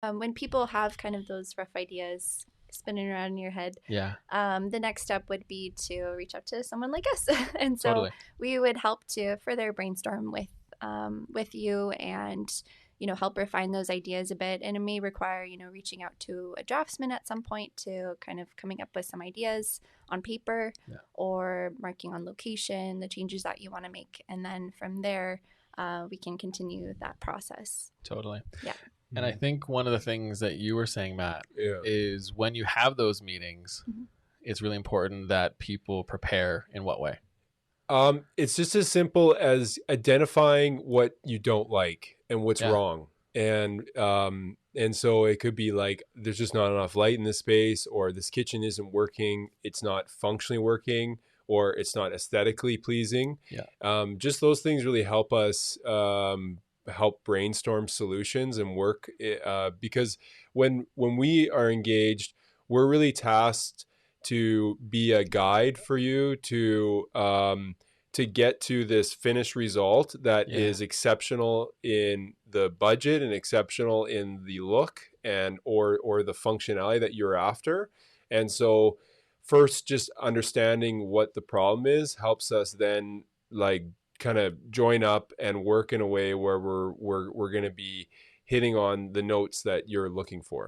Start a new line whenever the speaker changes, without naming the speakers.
When people have kind of those rough ideas spinning around in your head,
Yeah,
the next step would be to reach out to someone like us, and so
totally.
we would help to further brainstorm with you, and help refine those ideas a bit. And it may require reaching out to a draftsman at some point to kind of coming up with some ideas on paper,
Yeah,
or marking on location the changes that you want to make, and then from there we can continue that process.
totally.
Yeah.
And I think one of the things that you were saying, Matt,
Yeah.
is when you have those meetings,
Mm-hmm.
it's really important that people prepare in what way?
It's just as simple as identifying what you don't like and what's
Yeah.
wrong. And so it could be like there's just not enough light in this space, or this kitchen isn't working, it's not functionally working, or it's not aesthetically pleasing.
Yeah.
Just those things really help us help brainstorm solutions and work, because when we are engaged, we're really tasked to be a guide for you to get to this finished result that
Yeah.
is exceptional in the budget and exceptional in the look and or the functionality that you're after. And so first, just understanding what the problem is helps us then like kind of join up and work in a way where we're going to be hitting on the notes that you're looking for.